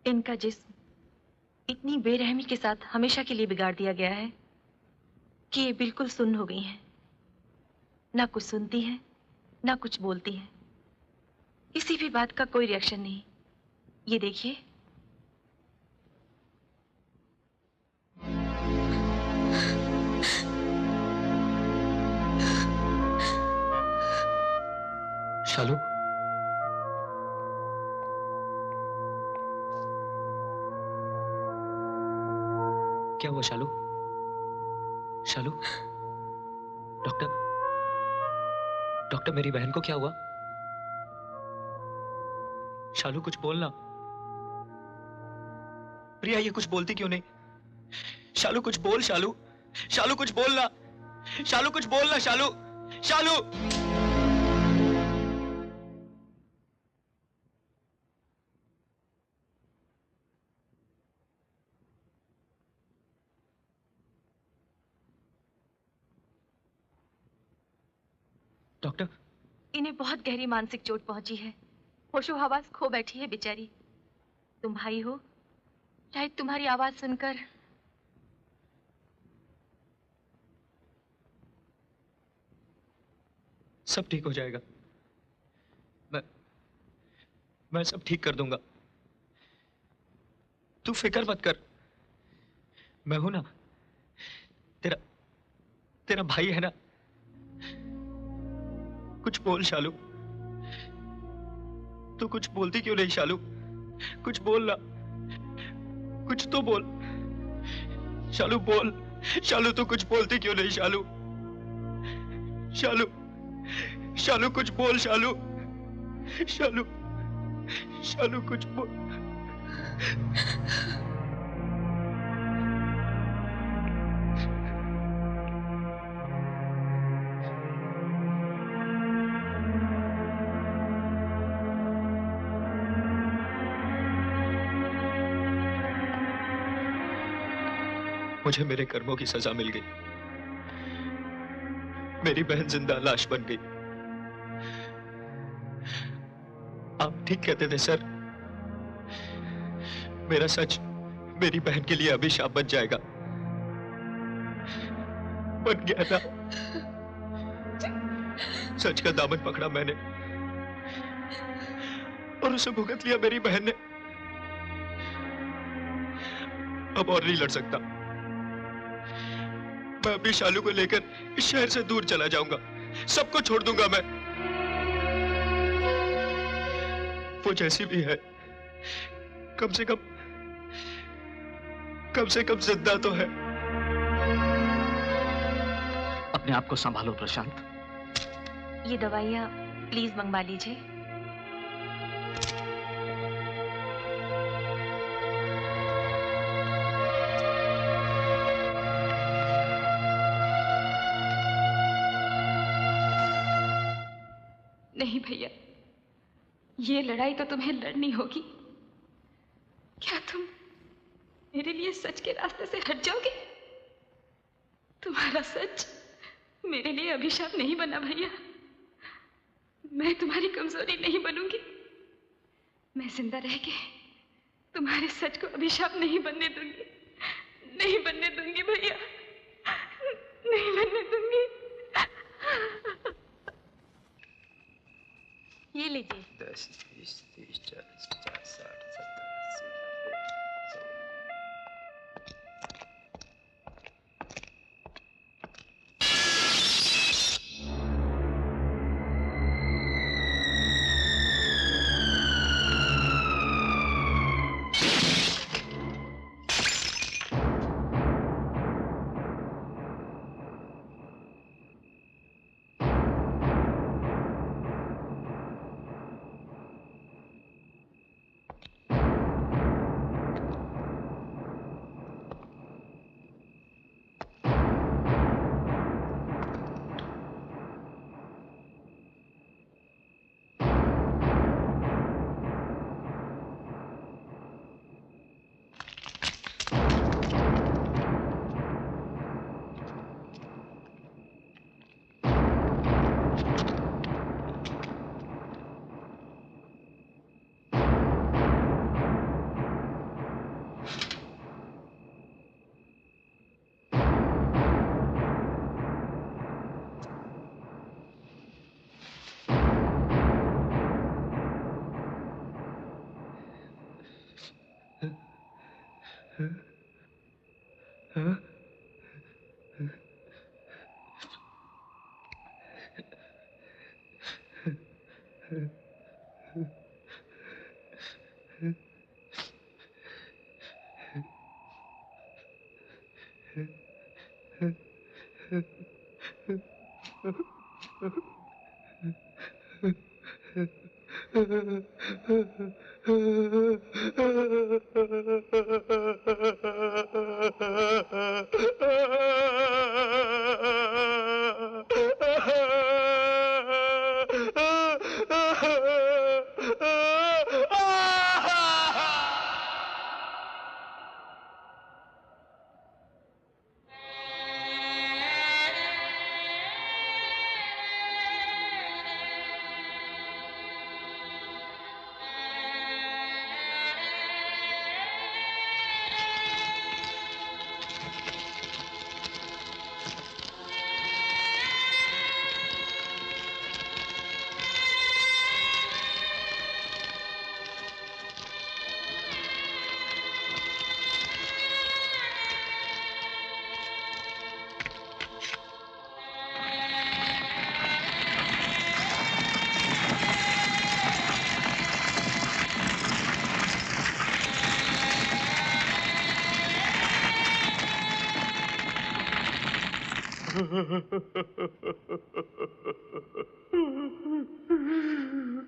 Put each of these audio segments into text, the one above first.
इनका जिस्म इतनी बेरहमी के साथ हमेशा के लिए बिगाड़ दिया गया है कि ये बिल्कुल सुन्न हो गई हैं। ना कुछ सुनती हैं, ना कुछ बोलती हैं। किसी भी बात का कोई रिएक्शन नहीं। ये देखिए। शालू, क्या हुआ शालू? शालू, डॉक्टर, डॉक्टर मेरी बहन को क्या हुआ? शालू कुछ बोलना। प्रिया ये कुछ बोलती क्यों नहीं? शालू कुछ बोल। शालू, शालू कुछ बोलना। शालू कुछ बोलना। शालू, शालू। डॉक्टर, इन्हें बहुत गहरी मानसिक चोट पहुंची है। होशो हवास खो बैठी है बेचारी। तुम भाई हो, शायद तुम्हारी आवाज सुनकर। सब ठीक हो जाएगा। मैं सब ठीक कर दूंगा। तू फिक्र मत कर। मैं हूं ना। तेरा तेरा भाई है ना। कुछ बोल शालू। तू कुछ बोलती क्यों नहीं शालू? कुछ बोल ना। कुछ तो बोल। शालू बोल। शालू तू कुछ बोलती क्यों नहीं शालू? शालू, शालू कुछ बोल। शालू, शालू, शालू कुछ बोल। मुझे मेरे कर्मों की सजा मिल गई। मेरी बहन जिंदा लाश बन गई। आप ठीक कहते थे सर। मेरा सच मेरी बहन के लिए अभिशाप बन जाएगा। बन गया ना। सच का दामन पकड़ा मैंने और उसे भुगत लिया मेरी बहन ने। अब और नहीं लड़ सकता। मैं अपनी शालू को लेकर इस शहर से दूर चला जाऊंगा। सबको छोड़ दूंगा मैं। वो जैसी भी है, कम से कम जिंदा तो है। अपने आप को संभालो प्रशांत। ये दवाइयाँ प्लीज मंगवा लीजिए। नहीं भैया, ये लड़ाई तो तुम्हें लड़नी होगी। क्या तुम मेरे लिए सच के रास्ते से हट जाओगे? तुम्हारा सच मेरे लिए अभिशाप नहीं बना भैया। मैं तुम्हारी कमजोरी नहीं बनूंगी। मैं जिंदा रह के तुम्हारे सच को अभिशाप नहीं बनने दूंगी। नहीं बनने दूंगी भैया, नहीं बनने दूंगी। ये लीजिए। 10, 20, 30, 40, 50, 60, 70, 80, 90, 100।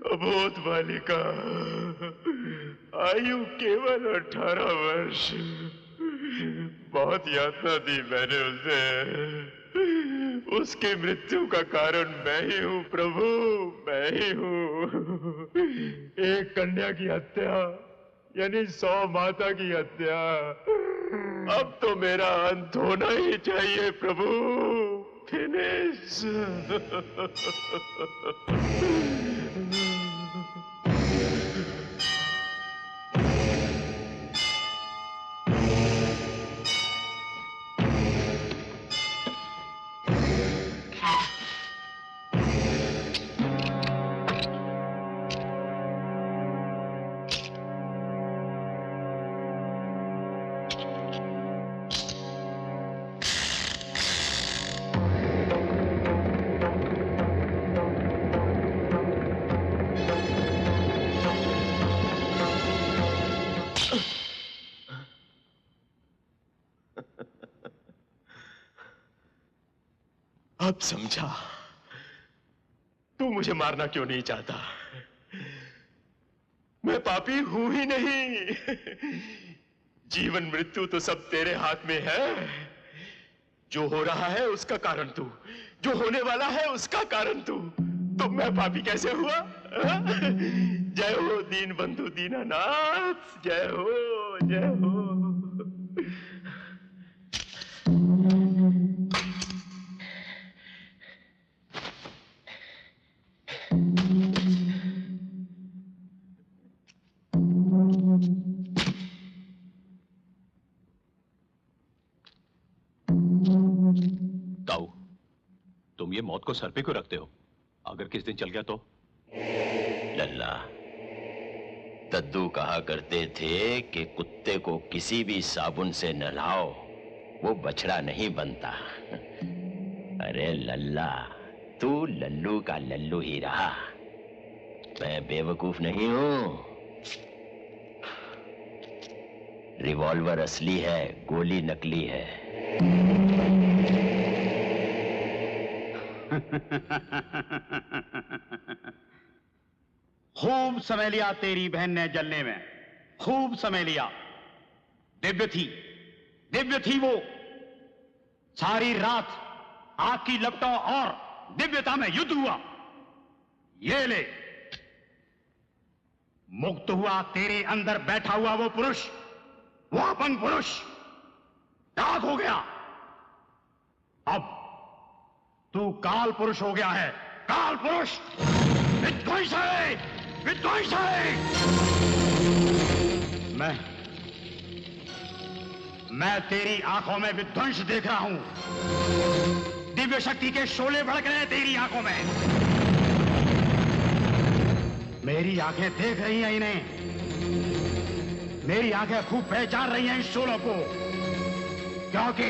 अबोध बालिका, आयु केवल 18 वर्ष। बहुत यातना दी मैंने उसे। उसकी मृत्यु का कारण मैं ही हूँ प्रभु, मैं ही हूँ। एक कन्या की हत्या यानी 100 माता की हत्या। अब तो मेरा अंत होना ही चाहिए प्रभु। फिनिश। अब समझा तू मुझे मारना क्यों नहीं चाहता। मैं पापी हूं ही नहीं। जीवन मृत्यु तो सब तेरे हाथ में है। जो हो रहा है उसका कारण तू, जो होने वाला है उसका कारण तू। तो मैं पापी कैसे हुआ? जय हो दीन बंधु दीनानाथ, जय हो, जय हो। ताऊ, तुम ये मौत को सर पे क्यों रखते हो? अगर किस दिन चल गया तो? लल्ला, दद्दू कहा करते थे कि कुत्ते को किसी भी साबुन से नहलाओ, वो बछड़ा नहीं बनता। अरे लल्ला, तू लल्लू का लल्लू ही रहा। मैं बेवकूफ नहीं हूं। रिवॉल्वर असली है, गोली नकली है। खूब समय लिया तेरी बहन ने जलने में, खूब समय लिया। दिव्य थी वो। सारी रात आग की लपटों और दिव्यता में युद्ध हुआ। ये ले, मुक्त हुआ तेरे अंदर बैठा हुआ वो पुरुष, वो अपन पुरुष दाग हो गया। अब तू काल पुरुष हो गया है, काल पुरुष। विध्वंस है, विध्वंस है। मैं तेरी आंखों में विध्वंस देख रहा हूं। दिव्य शक्ति के शोले भड़क रहे हैं तेरी आंखों में। मेरी आंखें देख रही हैं इन्हें। मेरी आंखें खूब पहचान रही हैं इस शोलों को, क्योंकि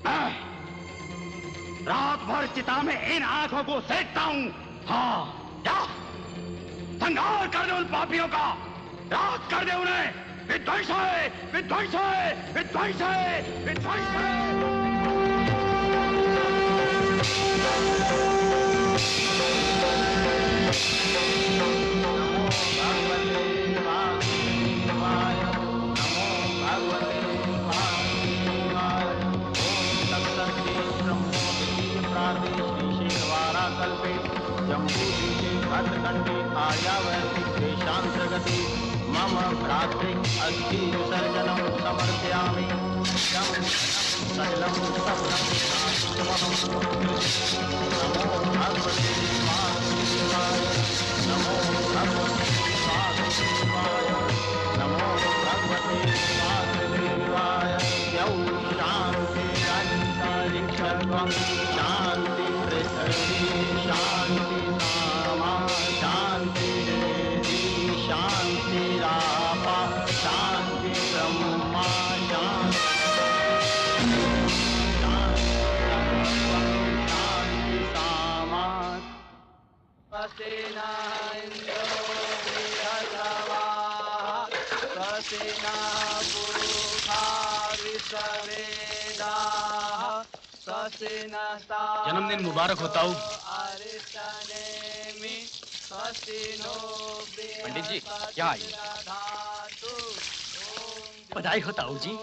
मैं रात भर चिता में इन आंखों को सेकता हूं। हाँ, जा संहार कर दे उन पापियों का, रात कर दे उन्हें। विध्वंस है, विध्वंस है, विध्वंस है, विध्वंस है। भद्रकंडी आर्यावर्ति देशांतर्गति मम भ्रातृ अस्थि विसर्जनम समर्पयामि। सलिलं नमो भगवते वासुदेवाय, नमो भगवते वासुदेवाय, नमो भगवते वासुदेवाय। यौ शान्तिरन्तरिक्षं शान्ति पृथ्वी शान्ति शांति शांतिरापा शांति ब्रह्मा शांति सामा। स्वस्तिना इंद्रो बृहस्पतिर्वाः स्वस्तिना पूषा विश्ववेदाः स्वस्तिना। जन्मदिन मुबारक हो ताऊ। पंडित जी क्या आइए। बधाई हो ताऊ जी।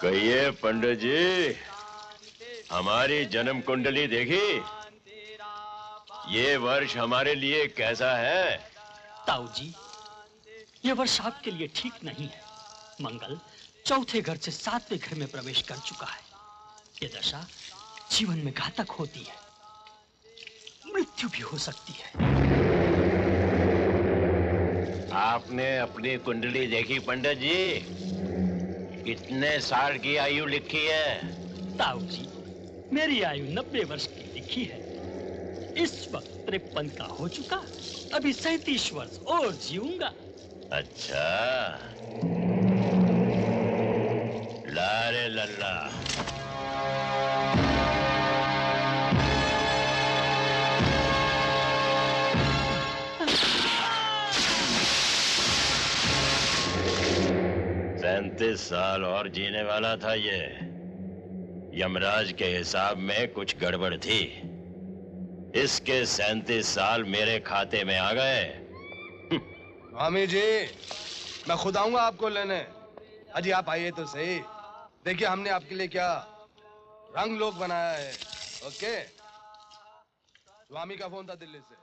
कहिए पंडित जी, हमारी जन्म कुंडली देखी? ये वर्ष हमारे लिए कैसा है? ताऊ जी, ये वर्ष आपके लिए ठीक नहीं है। मंगल चौथे घर से 7वें घर में प्रवेश कर चुका है। ये दशा जीवन में घातक होती है, मृत्यु भी हो सकती है। आपने अपनी कुंडली देखी पंडित जी? कितने साल की आयु लिखी है? ताऊ जी, मेरी आयु 90 वर्ष की लिखी है। इस वक्त 53 का हो चुका, अभी 37 वर्ष और जीऊंगा। अच्छा, लारे लल्ला। साल और जीने वाला था ये। यमराज के हिसाब में कुछ गड़बड़ थी, इसके 37 साल मेरे खाते में आ गए। स्वामी जी, मैं खुद आऊंगा आपको लेने। अजी आप आइए तो सही, देखिए हमने आपके लिए क्या रंग लोग बनाया है। ओके, स्वामी का फोन था दिल्ली से।